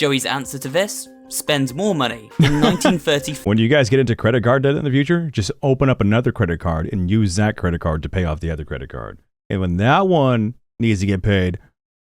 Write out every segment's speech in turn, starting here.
Joey's answer to this? Spend more money. In 1934... When you guys get into credit card debt in the future, just open up another credit card and use that credit card to pay off the other credit card. And when that one needs to get paid,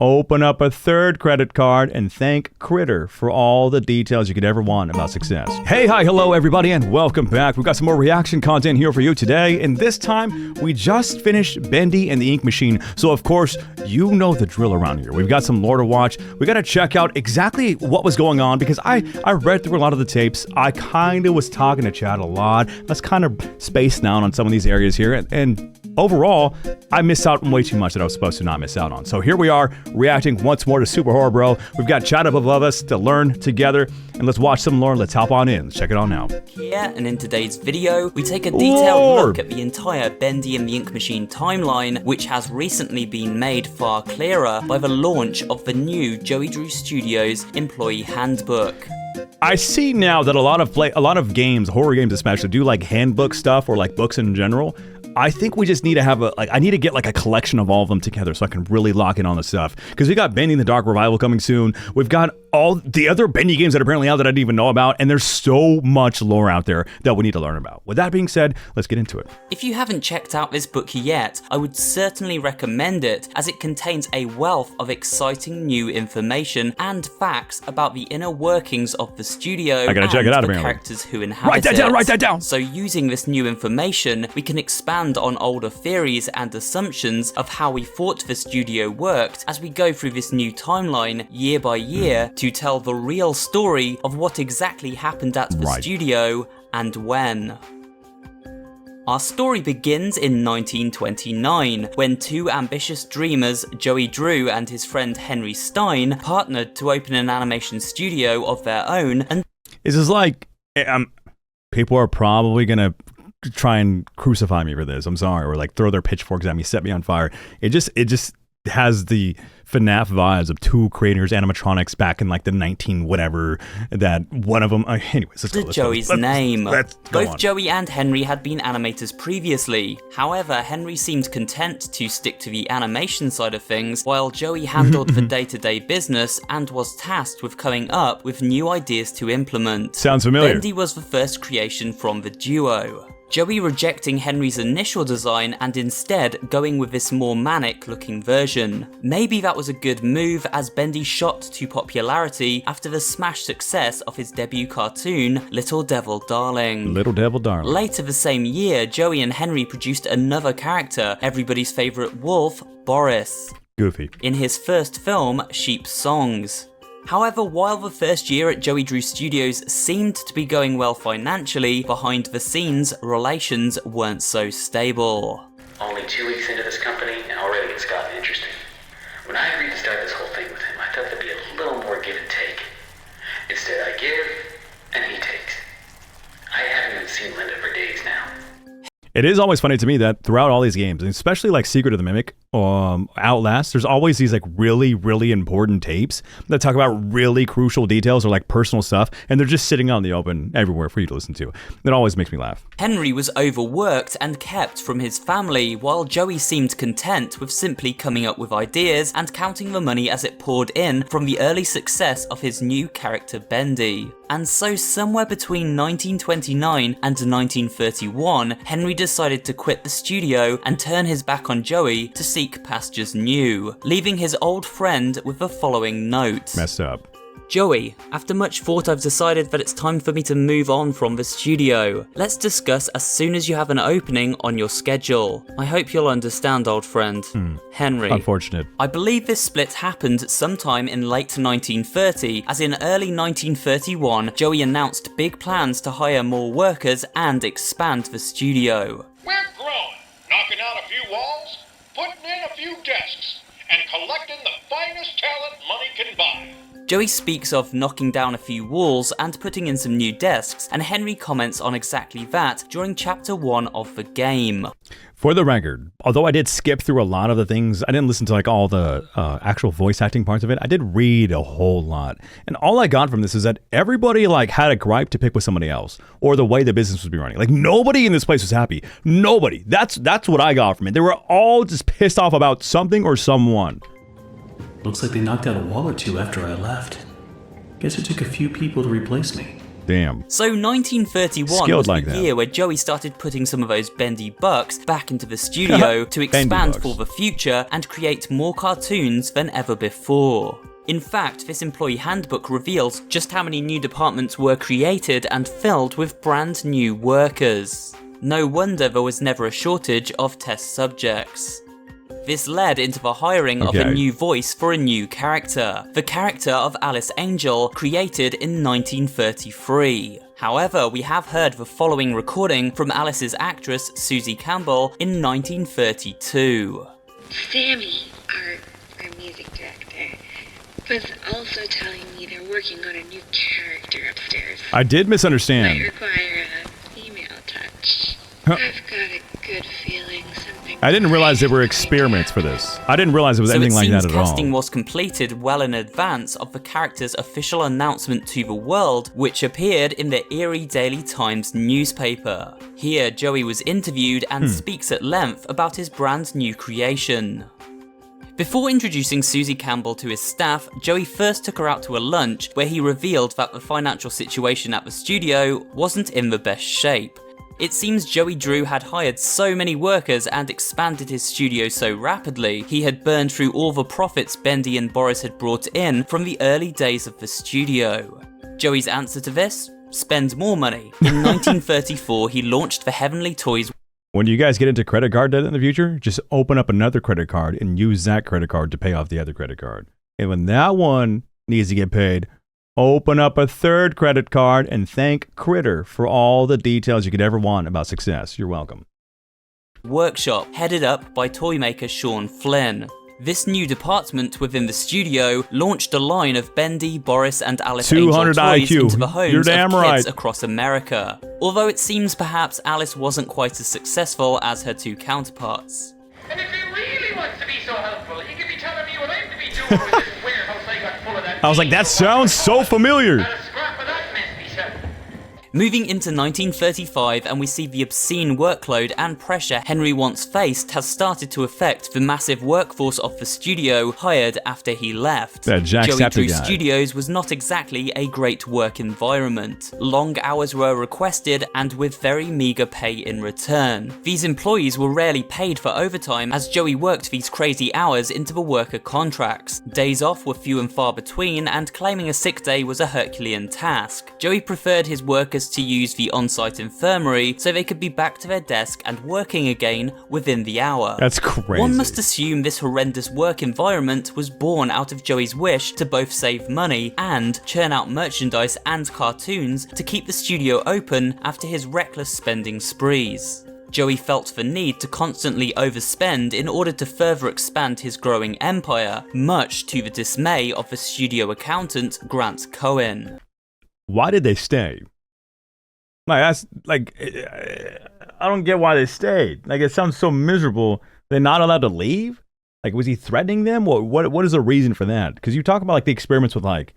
open up a third credit card and thank Kritur for all the details you could ever want about success. Hey, hi, hello, everybody, and welcome back. We've got some more reaction content here for you today, and this time, we just finished Bendy and the Ink Machine, so of course, you know the drill around here. We've got some lore to watch. We got to check out exactly what was going on, because I read through a lot of the tapes. I kind of was talking to Chad a lot. Let's kind of space down on some of these areas here, and overall, I missed out on way too much that I was supposed to not miss out on. So here we are, reacting once more to Super Horror Bro. We've got Chad up above us to learn together, and let's watch some lore. Let's hop on in. Let's check it out now. Here, and in today's video, we take a detailed look at the entire Bendy and the Ink Machine timeline, which has recently been made far clearer by the launch of the new Joey Drew Studios Employee Handbook. I see now that a lot of games, horror games especially, do like handbook stuff or like books in general. I think we just need to have I need to get like a collection of all of them together so I can really lock in on the stuff. Because we got Bendy in the Dark Revival coming soon. We've got all the other Bendy games that are apparently out that I didn't even know about. And there's so much lore out there that we need to learn about. With that being said, let's get into it. If you haven't checked out this book yet, I would certainly recommend it, as it contains a wealth of exciting new information and facts about the inner workings of the studio and check it out, the characters who inhabit Write that down! So using this new information, we can expand on older theories and assumptions of how we thought the studio worked as we go through this new timeline year by year to tell the real story of what exactly happened at the studio and when. Our story begins in 1929, when two ambitious dreamers, Joey Drew and his friend Henry Stein, partnered to open an animation studio of their own. And this is like, people are probably gonna try and crucify me for this. I'm sorry, or like throw their pitchforks at me, set me on fire. It just has the FNAF vibes of two creators, animatronics back in like the 19 whatever, that one of them, anyways, let's go. Joey's name. Let's go Both on. Joey and Henry had been animators previously. However, Henry seemed content to stick to the animation side of things, while Joey handled the day-to-day business and was tasked with coming up with new ideas to implement. Sounds familiar. Bendy was the first creation from the duo. Joey rejecting Henry's initial design and instead going with this more manic looking version. Maybe that was a good move, as Bendy shot to popularity after the smash success of his debut cartoon, Little Devil Darling. Little Devil Darling. Later the same year, Joey and Henry produced another character, everybody's favourite wolf, Boris. Goofy. In his first film, Sheep's Songs. However, while the first year at Joey Drew Studios seemed to be going well financially, behind the scenes, relations weren't so stable. Only 2 weeks into this company, and already it's gotten interesting. When I agreed to start this whole thing with him, I thought there'd be a little more give and take. Instead, I give, and he takes. I haven't even seen Linda for days now. It is always funny to me that throughout all these games, and especially like Secret of the Mimic, Outlast, there's always these like really, really important tapes that talk about really crucial details or like personal stuff, and they're just sitting out in the open everywhere for you to listen to. It always makes me laugh. Henry was overworked and kept from his family, while Joey seemed content with simply coming up with ideas and counting the money as it poured in from the early success of his new character Bendy. And so somewhere between 1929 and 1931, Henry decided to quit the studio and turn his back on Joey to seek pastures new, leaving his old friend with the following note. Messed up. Joey, after much thought, I've decided that it's time for me to move on from the studio. Let's discuss as soon as you have an opening on your schedule. I hope you'll understand, old friend. Henry. Unfortunate. I believe this split happened sometime in late 1930, as in early 1931, Joey announced big plans to hire more workers and expand the studio. We're growing, knocking out a few walls, putting in a few desks, and collecting the finest talent money can buy. Joey speaks of knocking down a few walls and putting in some new desks, and Henry comments on exactly that during chapter 1 of the game. For the record, although I did skip through a lot of the things, I didn't listen to like all the actual voice acting parts of it. I did read a whole lot. And all I got from this is that everybody like had a gripe to pick with somebody else or the way the business would be running. Like nobody in this place was happy. Nobody. That's what I got from it. They were all just pissed off about something or someone. Looks like they knocked out a wall or two after I left. Guess it took a few people to replace me. Damn. So 1931 Skilled was like the that. year where Joey started putting some of those bendy bucks back into the studio to expand bucks. for the future and create more cartoons than ever before. In fact, this employee handbook reveals just how many new departments were created and filled with brand new workers. No wonder there was never a shortage of test subjects. This led into the hiring of a new voice for a new character, the character of Alice Angel, created in 1933. However, we have heard the following recording from Alice's actress Susie Campbell in 1932. Sammy, our music director, was also telling me they're working on a new character upstairs. I did misunderstand. Might require a female touch. I've got a good feeling something. I didn't realize there were experiments for this. I didn't realize it was anything like that at all. Casting was completed well in advance of the character's official announcement to the world, which appeared in the Erie Daily Times newspaper. Here, Joey was interviewed and speaks at length about his brand new creation. Before introducing Susie Campbell to his staff, Joey first took her out to a lunch where he revealed that the financial situation at the studio wasn't in the best shape. It seems Joey Drew had hired so many workers and expanded his studio so rapidly, he had burned through all the profits Bendy and Boris had brought in from the early days of the studio. Joey's answer to this? Spend more money. In 1934, he launched the Heavenly Toys. When you guys get into credit card debt in the future, just open up another credit card and use that credit card to pay off the other credit card. And when that one needs to get paid, open up a third credit card and thank Kritur for all the details you could ever want about success. You're welcome. Workshop, headed up by toymaker Sean Flynn. This new department within the studio launched a line of Bendy, Boris, and Alice Angel 200 toys IQ. into the homes You're of damn kids right. across America. Although it seems perhaps Alice wasn't quite as successful as her two counterparts. And if he really wants to be so helpful, he could be telling me what I'm to be doing with this warehouse I got full of that. I was like, that sounds so familiar. And a scrap of that mess myself. Moving into 1935, and we see the obscene workload and pressure Henry once faced has started to affect the massive workforce of the studio hired after he left. That Joey Drew Jacksepticeye. Studios was not exactly a great work environment. Long hours were requested and with very meagre pay in return. These employees were rarely paid for overtime as Joey worked these crazy hours into the worker contracts. Days off were few and far between, and claiming a sick day was a Herculean task. Joey preferred his workers to use the on-site infirmary so they could be back to their desk and working again within the hour. That's crazy. One must assume this horrendous work environment was born out of Joey's wish to both save money and churn out merchandise and cartoons to keep the studio open after his reckless spending sprees. Joey felt the need to constantly overspend in order to further expand his growing empire, much to the dismay of the studio accountant Grant Cohen. Why did they stay? Like, that's like, I don't get why they stayed. Like, it sounds so miserable. They're not allowed to leave? Like, was he threatening them? What is the reason for that? Because you talk about like the experiments with like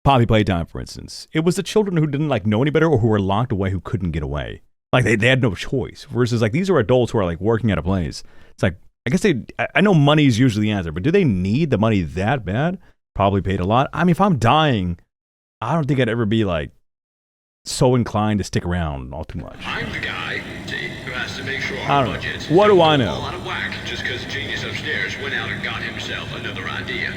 Poppy Playtime, for instance. It was the children who didn't like know any better or who were locked away who couldn't get away. Like, they had no choice. Versus like, these are adults who are like working at a place. It's like, I guess I know money is usually the answer, but do they need the money that bad? Probably paid a lot. I mean, if I'm dying, I don't think I'd ever be like so inclined to stick around all too much. I'm the guy who has to make sure I our don't know. budgets What do I don't know? fall out of whack just because genius upstairs went out and got himself another idea.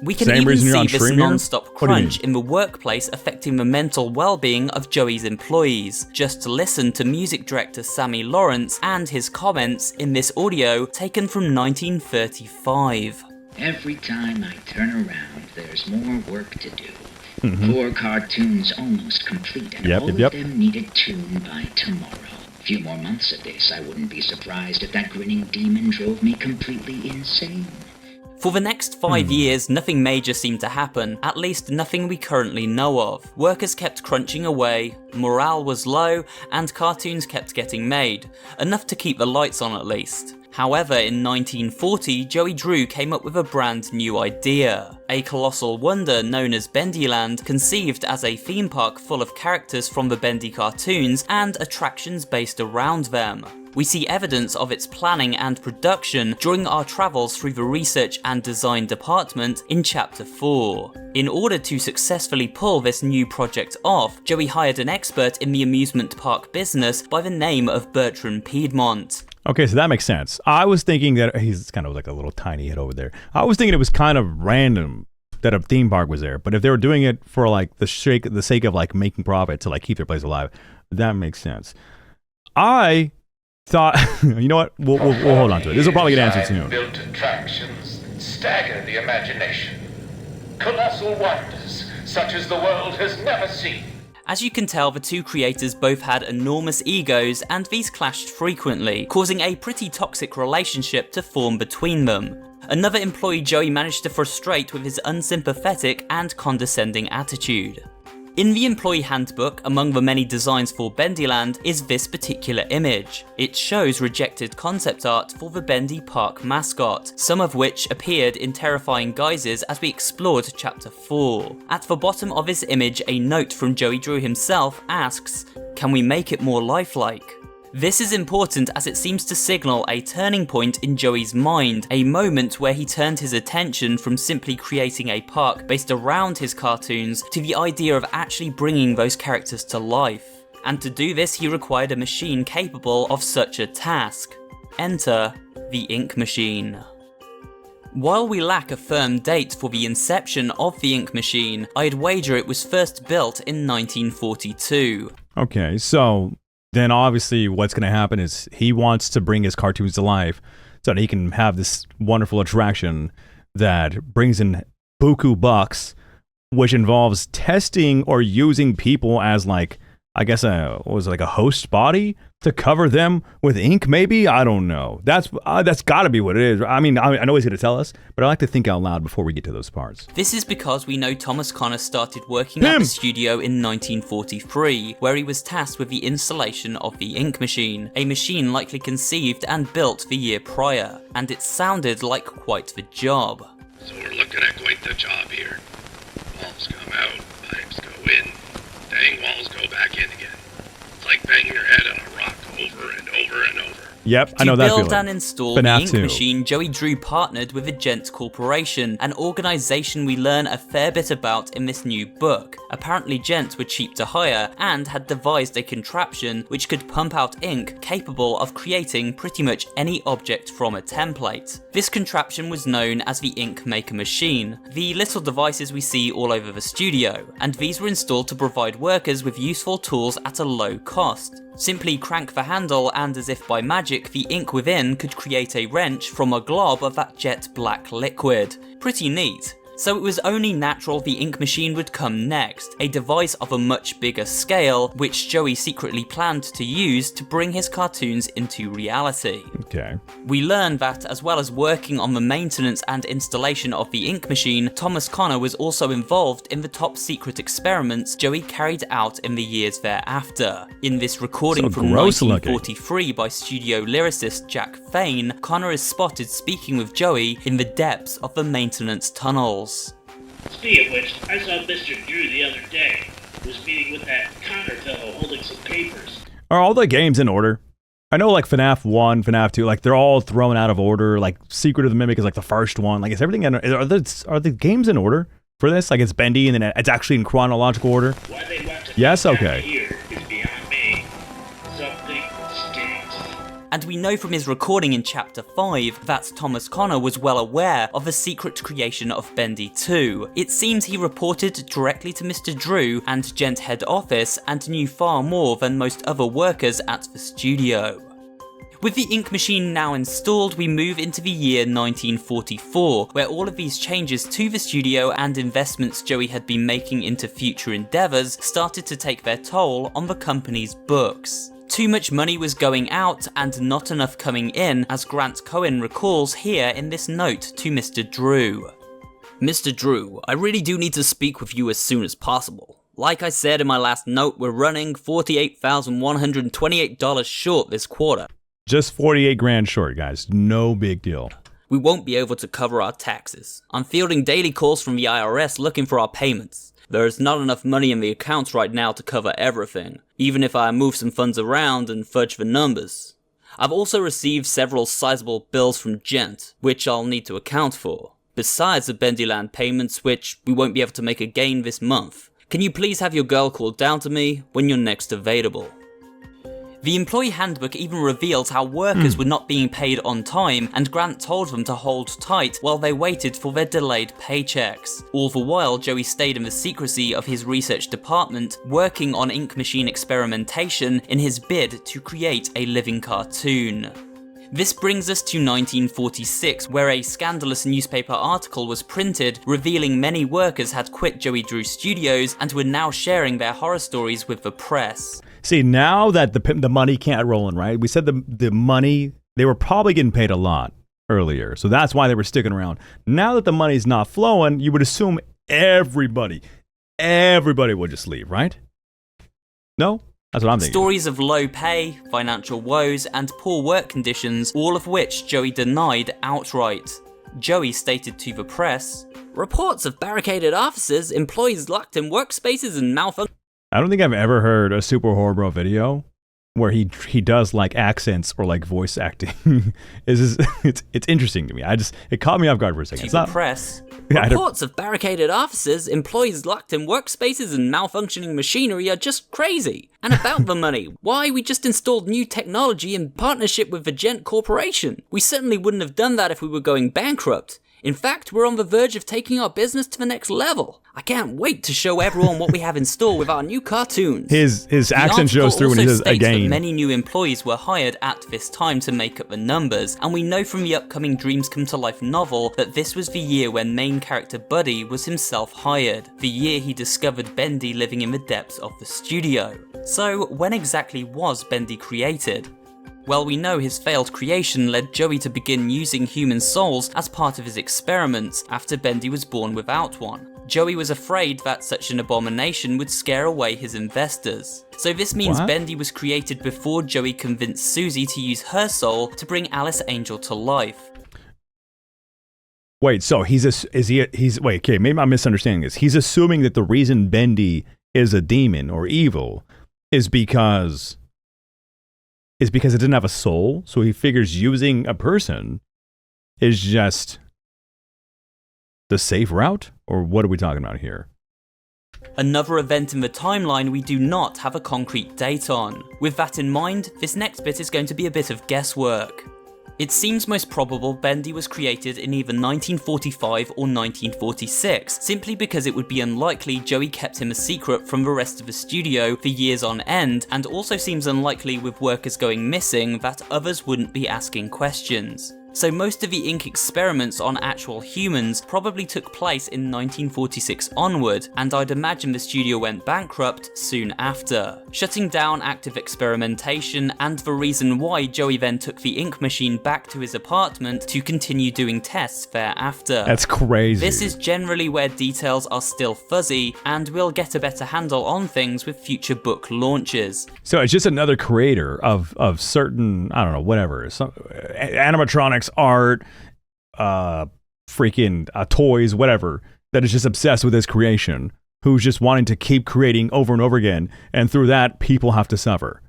We can Same even reason you're see on this stream here? non-stop What do you crunch in the workplace affecting the mental well-being of Joey's employees. Just to listen to music director Sammy Lawrence and his comments in this audio taken from 1935. Every time I turn around, there's more work to do. 4 cartoons almost complete, and all of them need a tune by tomorrow. A few more months of this, I wouldn't be surprised if that grinning demon drove me completely insane. For the next 5 years, nothing major seemed to happen, at least nothing we currently know of. Workers kept crunching away, morale was low, and cartoons kept getting made, enough to keep the lights on at least. However, in 1940, Joey Drew came up with a brand new idea. A colossal wonder known as Bendy Land, conceived as a theme park full of characters from the Bendy cartoons and attractions based around them. We see evidence of its planning and production during our travels through the research and design department in Chapter 4. In order to successfully pull this new project off, Joey hired an expert in the amusement park business by the name of Bertrand Piedmont. Okay, so that makes sense. I was thinking that he's kind of like a little tiny head over there. I was thinking it was kind of random that a theme park was there, but if they were doing it for like the sake of like making profit to like keep their place alive, that makes sense. I thought, you know what? We'll hold on to it. This will probably get answered soon. Built attractions that stagger the imagination. Colossal wonders such as the world has never seen. As you can tell, the two creators both had enormous egos, and these clashed frequently, causing a pretty toxic relationship to form between them. Another employee Joey managed to frustrate with his unsympathetic and condescending attitude. In the employee handbook, among the many designs for Bendy Land, is this particular image. It shows rejected concept art for the Bendy Park mascot, some of which appeared in terrifying guises as we explored Chapter 4. At the bottom of this image, a note from Joey Drew himself asks, "Can we make it more lifelike?" This is important as it seems to signal a turning point in Joey's mind, a moment where he turned his attention from simply creating a park based around his cartoons to the idea of actually bringing those characters to life. And to do this, he required a machine capable of such a task. Enter the ink machine. While we lack a firm date for the inception of the ink machine, I'd wager it was first built in 1942. Okay, so then obviously what's going to happen is he wants to bring his cartoons to life so that he can have this wonderful attraction that brings in buku bucks, which involves testing or using people as like, I guess, what was it, like a host body to cover them with ink, maybe? I don't know. That's got to be what it is. I mean, I know he's going to tell us, but I like to think out loud before we get to those parts. This is because we know Thomas Connor started working at the studio in 1943, where he was tasked with the installation of the ink machine, a machine likely conceived and built the year prior, and it sounded like quite the job. So we're looking at quite the job here. Walls come out, pipes go in, dang walls go back in again. It's like banging your head on a rock over and over and over. Yep, I know that feeling. To build and install the ink machine, Joey Drew partnered with the Gent Corporation, an organisation we learn a fair bit about in this new book. Apparently Gent were cheap to hire and had devised a contraption which could pump out ink capable of creating pretty much any object from a template. This contraption was known as the ink maker machine, the little devices we see all over the studio, and these were installed to provide workers with useful tools at a low cost. Simply crank the handle and as if by magic the ink within could create a wrench from a glob of that jet black liquid. Pretty neat. So it was only natural the ink machine would come next, a device of a much bigger scale, which Joey secretly planned to use to bring his cartoons into reality. Okay. We learn that as well as working on the maintenance and installation of the ink machine, Thomas Connor was also involved in the top secret experiments Joey carried out in the years thereafter. In this recording from 1943 by studio lyricist Jack Fain, Connor is spotted speaking with Joey in the depths of the maintenance tunnels. Speaking of which, I saw Mr. Drew the other day. He was meeting with that Connor fellow holding some papers. Are all the games in order? I know like FNAF 1, FNAF 2, like they're all thrown out of order. Like Secret of the Mimic is like the first one. Like is everything in, are the games in order for this? Like it's Bendy and then it's actually in chronological order? Why they want to yes, okay. Here is beyond me. Something stinks. And we know from his recording in Chapter 5 that Thomas Connor was well aware of the secret creation of Bendy 2. It seems he reported directly to Mr. Drew and Gent head office and knew far more than most other workers at the studio. With the ink machine now installed, we move into the year 1944, where all of these changes to the studio and investments Joey had been making into future endeavours started to take their toll on the company's books. Too much money was going out and not enough coming in, as Grant Cohen recalls here in this note to Mr. Drew. Mr. Drew, I really do need to speak with you as soon as possible. Like I said in my last note, we're running $48,128 short this quarter. Just 48 grand short, guys. No big deal. We won't be able to cover our taxes. I'm fielding daily calls from the IRS looking for our payments. There's not enough money in the accounts right now to cover everything, even if I move some funds around and fudge the numbers. I've also received several sizable bills from Gent, which I'll need to account for, besides the Bendy Land payments, which we won't be able to make again this month. Can you please have your girl called down to me when you're next available? The employee handbook even reveals how workers were not being paid on time, and Grant told them to hold tight while they waited for their delayed paychecks. All the while, Joey stayed in the secrecy of his research department, working on ink machine experimentation in his bid to create a living cartoon. This brings us to 1946, where a scandalous newspaper article was printed revealing many workers had quit Joey Drew Studios and were now sharing their horror stories with the press. See, now that the money can't roll in, right? We said the money, they were probably getting paid a lot earlier, so that's why they were sticking around. Now that the money's not flowing, you would assume everybody would just leave, right? No? That's what I'm thinking. Stories of low pay, financial woes, and poor work conditions, all of which Joey denied outright. Joey stated to the press, "Reports of barricaded offices, employees locked in workspaces, and malfunction." I don't think I've ever heard a Super Horror Bro video where he does like accents or like voice acting. It's interesting to me. It caught me off guard for a second. To the press. Reports of barricaded offices, employees locked in workspaces, and malfunctioning machinery are just crazy. And about the money, why we just installed new technology in partnership with the Gent Corporation. We certainly wouldn't have done that if we were going bankrupt. In fact, we're on the verge of taking our business to the next level. I can't wait to show everyone what we have in store with our new cartoons. His accent shows through when he says again. That many new employees were hired at this time to make up the numbers, and we know from the upcoming Dreams Come to Life novel that this was the year when main character Buddy was himself hired, the year he discovered Bendy living in the depths of the studio. So, when exactly was Bendy created? Well, we know his failed creation led Joey to begin using human souls as part of his experiments after Bendy was born without one. Joey was afraid that such an abomination would scare away his investors. So this means Bendy was created before Joey convinced Susie to use her soul to bring Alice Angel to life. Wait, so maybe I'm misunderstanding this. He's assuming that the reason Bendy is a demon or evil is because it didn't have a soul, so he figures using a person is just the safe route? Or what are we talking about here? Another event in the timeline we do not have a concrete date on. With that in mind, this next bit is going to be a bit of guesswork. It seems most probable Bendy was created in either 1945 or 1946, simply because it would be unlikely Joey kept him a secret from the rest of the studio for years on end, and also seems unlikely with workers going missing that others wouldn't be asking questions. So most of the ink experiments on actual humans probably took place in 1946 onward, and I'd imagine the studio went bankrupt soon after, shutting down active experimentation, and the reason why Joey then took the ink machine back to his apartment to continue doing tests thereafter. That's crazy. This is generally where details are still fuzzy, and we'll get a better handle on things with future book launches. So it's just another creator of certain, I don't know, whatever, animatronics, art, toys, whatever, that is just obsessed with his creation, who's just wanting to keep creating over and over again, and through that, people have to suffer.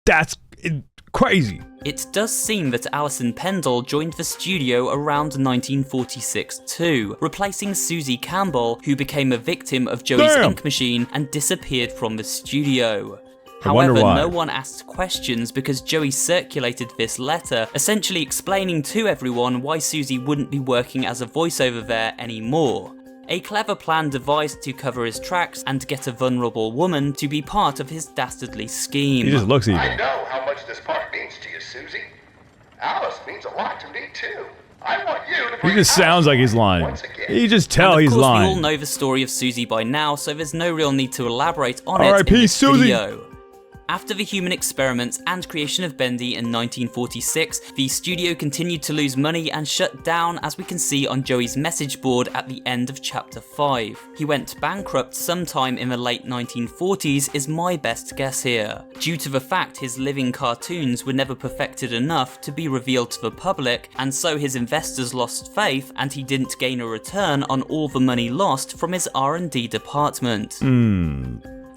That's crazy. It does seem that Alison Pendle joined the studio around 1946 too, replacing Susie Campbell, who became a victim of Joey's ink machine and disappeared from the studio. However, no one asked questions because Joey circulated this letter, essentially explaining to everyone why Susie wouldn't be working as a voiceover there anymore. A clever plan devised to cover his tracks and get a vulnerable woman to be part of his dastardly scheme. He just looks evil. I know how much this part means to you, Susie. Alice means a lot to me too. I want you to bring He just sounds like he's lying. You just tell he's lying. We all know the story of Susie by now, so there's no real need to elaborate on it in R.I.P. this Susie. video. After the human experiments and creation of Bendy in 1946, the studio continued to lose money and shut down, as we can see on Joey's message board at the end of chapter 5. He went bankrupt sometime in the late 1940s is my best guess here, due to the fact his living cartoons were never perfected enough to be revealed to the public, and so his investors lost faith and he didn't gain a return on all the money lost from his R&D department.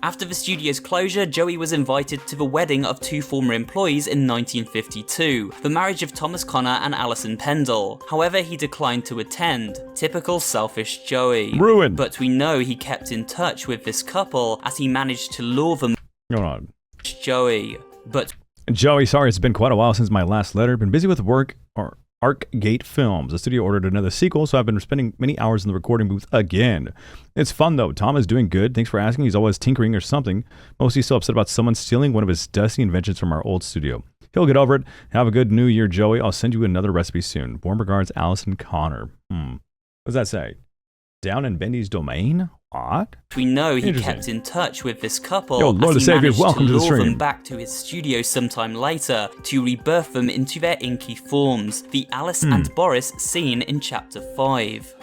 After the studio's closure, Joey was invited to the wedding of two former employees in 1952, the marriage of Thomas Connor and Alison Pendle. However, he declined to attend. Typical selfish Joey. Ruined. But we know he kept in touch with this couple as he managed to lure them. Hold on. Joey. But Joey, sorry, it's been quite a while since my last letter. Been busy with work or Arcgate Films. The studio ordered another sequel, so I've been spending many hours in the recording booth again. It's fun though. Tom is doing good. Thanks for asking. He's always tinkering or something. Mostly still upset about someone stealing one of his dusty inventions from our old studio. He'll get over it. Have a good new year, Joey. I'll send you another recipe soon. Warm regards, Allison Connor. What does that say? Down in Bendy's domain? What? we know he kept in touch with this couple Yo, Lord as he Savior, managed welcome to the lure stream. them back to his studio sometime later to rebirth them into their inky forms, the Alice and Boris scene in Chapter 5.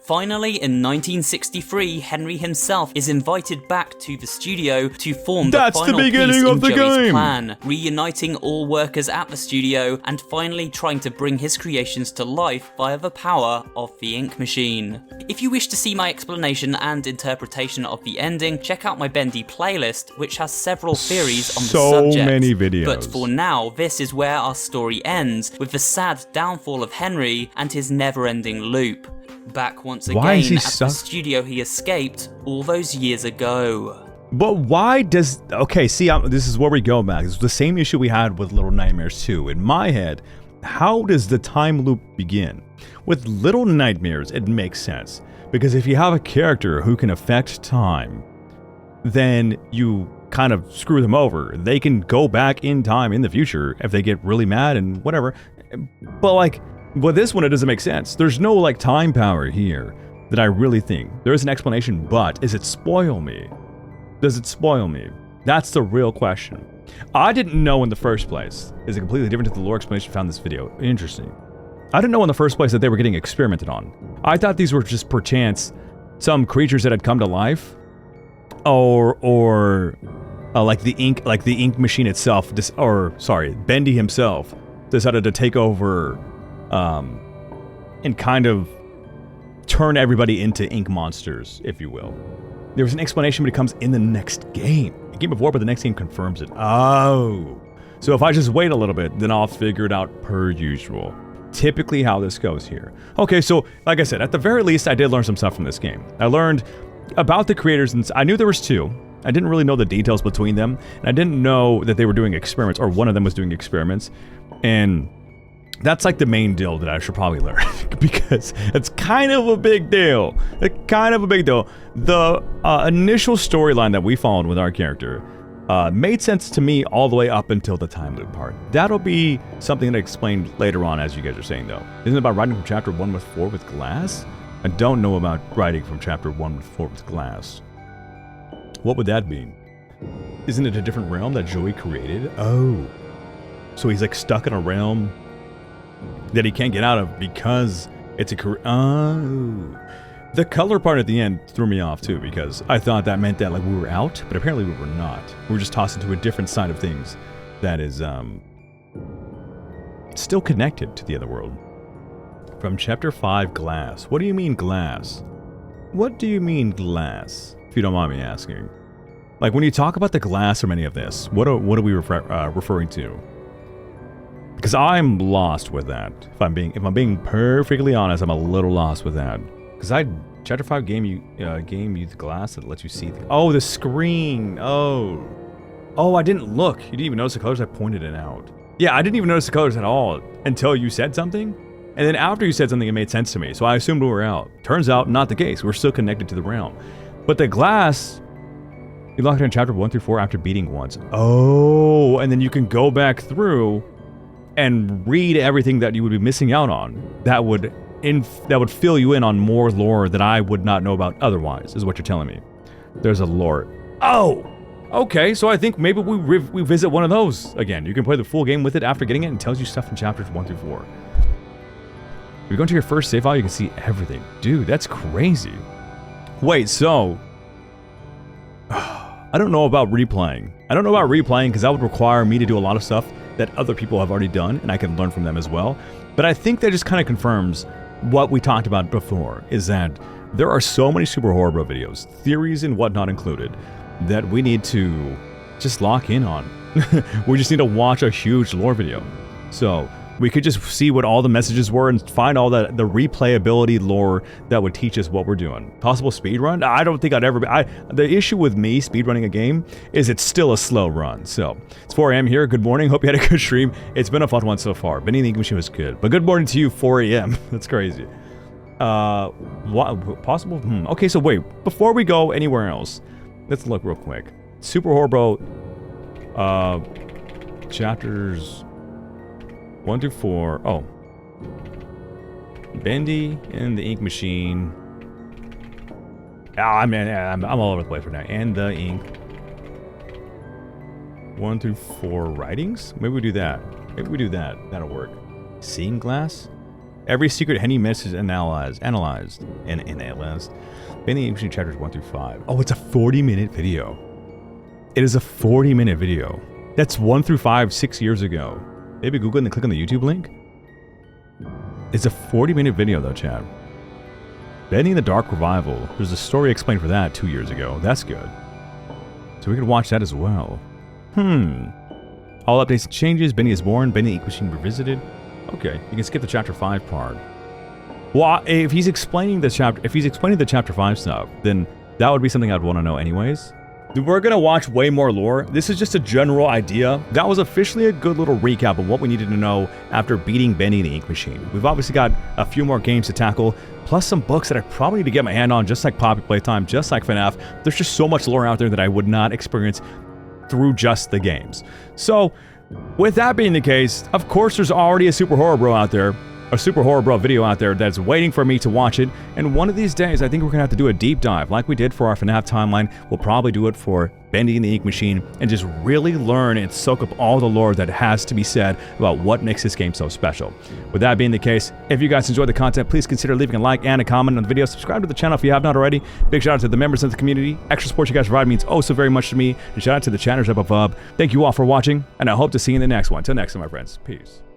Finally, in 1963, Henry himself is invited back to the studio to form the final piece in Joey's plan, reuniting all workers at the studio and finally trying to bring his creations to life via the power of the ink machine. If you wish to see my explanation and interpretation of the ending, check out my Bendy playlist, which has several theories on the subject. So many videos. But for now, this is where our story ends, with the sad downfall of Henry and his never-ending loop. Back once again at the studio he escaped all those years ago. But why does... Okay, see, this is where we go back. It's the same issue we had with Little Nightmares 2. In my head, how does the time loop begin? With Little Nightmares, it makes sense. Because if you have a character who can affect time, then you kind of screw them over. They can go back in time in the future if they get really mad and whatever. But like... But this one, it doesn't make sense. There's no, like, time power here that I really think. There is an explanation, but does it spoil me? Does it spoil me? That's the real question. I didn't know in the first place. Is it completely different to the lore explanation found in this video? Interesting. I didn't know in the first place that they were getting experimented on. I thought these were just perchance some creatures that had come to life, or like the ink machine itself, Bendy himself decided to take over. And kind of turn everybody into ink monsters, if you will. There was an explanation, but it comes in the next game. The game before, but the next game confirms it. Oh. So if I just wait a little bit, then I'll figure it out per usual. Typically how this goes here. Okay, so like I said, at the very least, I did learn some stuff from this game. I learned about the creators, and I knew there was two. I didn't really know the details between them, and I didn't know that they were doing experiments, or one of them was doing experiments, and that's like the main deal that I should probably learn, because it's kind of a big deal. The initial storyline that we followed with our character made sense to me all the way up until the time loop part. That'll be something that I explained later on, as you guys are saying, though. Isn't it about writing from chapter 1 with 4 with glass? I don't know about writing from chapter 1 with 4 with glass. What would that mean? Isn't it a different realm that Joey created? Oh. So he's like stuck in a realm that he can't get out of because it's a oh. The color part at the end threw me off too, because I thought that meant that like we were out, but apparently we were not. We were just tossed into a different side of things that is still connected to the other world. From chapter 5, glass. What do you mean glass? What do you mean glass? If you don't mind me asking. Like when you talk about the glass from any of this, what are we referring to? Because I'm lost with that. If I'm being perfectly honest, I'm a little lost with that. Because chapter 5 gave you the glass that lets you see. The screen. Oh, I didn't look. You didn't even notice the colors. I pointed it out. Yeah, I didn't even notice the colors at all until you said something. And then after you said something, it made sense to me. So I assumed we were out. Turns out, not the case. We're still connected to the realm. But the glass, you lock it in chapter 1 through 4 after beating once. Oh, and then you can go back through and read everything that you would be missing out on. That would fill you in on more lore that I would not know about otherwise, is what you're telling me. There's a lore. Oh! Okay, so I think maybe we visit one of those again. You can play the full game with it after getting it, and it tells you stuff in chapters 1 through 4. If you go into your first save file, you can see everything. Dude, that's crazy. Wait, so... I don't know about replaying. I don't know about replaying because that would require me to do a lot of stuff that other people have already done, and I can learn from them as well. But I think that just kind of confirms what we talked about before, is that there are so many Super Horror Bro videos, theories and whatnot included, that we need to just lock in on. We just need to watch a huge lore video. So we could just see what all the messages were and find all the replayability lore that would teach us what we're doing. Possible speedrun? I don't think I'd ever be. The issue with me speedrunning a game is it's still a slow run. So it's 4 a.m. here. Good morning. Hope you had a good stream. It's been a fun one so far. Bendy Land machine was good. But good morning to you, 4 a.m. That's crazy. What, possible? Okay, so wait. Before we go anywhere else, let's look real quick. Super Horrible, chapters 1 through 4. Oh. Bendy and the Ink Machine. I'm all over the place right now. And the Ink. 1 through 4 writings? Maybe we do that. Maybe we do that. That'll work. Seeing Glass? Every secret Henny message analyzed. Bendy and the Ink Machine chapters 1 through 5. Oh, it's a 40-minute video. It is a 40-minute video. That's 1 through 5, 6 years ago. Maybe Google it and click on the YouTube link. It's a 40-minute video though, Chad. Bendy and the Dark Revival. There's a story explained for that 2 years ago. That's good. So we could watch that as well. All updates and changes. Bendy is born. Bendy and the Ink Machine revisited. Okay, you can skip the chapter 5 part. Well, if he's explaining the chapter 5 stuff, then that would be something I'd want to know anyways. We're gonna watch way more lore. This is just a general idea. That was officially a good little recap of what we needed to know after beating Bendy and the Ink Machine. We've obviously got a few more games to tackle, plus some books that I probably need to get my hand on, just like Poppy Playtime, just like FNAF. There's just so much lore out there that I would not experience through just the games. So, with that being the case, of course there's already a Super Horror Bro out there, a Super Horror Bro video out there that's waiting for me to watch it, and one of these days I think we're gonna have to do a deep dive like we did for our FNAF timeline. We'll probably do it for Bendy and the Ink Machine and just really learn and soak up all the lore that has to be said about what makes this game so special. With that being the case, if you guys enjoyed the content, please consider leaving a like and a comment on the video. Subscribe to the channel if you have not already. Big shout out to the members of the community. Extra support you guys provide means oh so very much to me. And shout out to the chatters up above. Thank you all for watching, and I hope to see you in the next one. Till next time, my friends. Peace.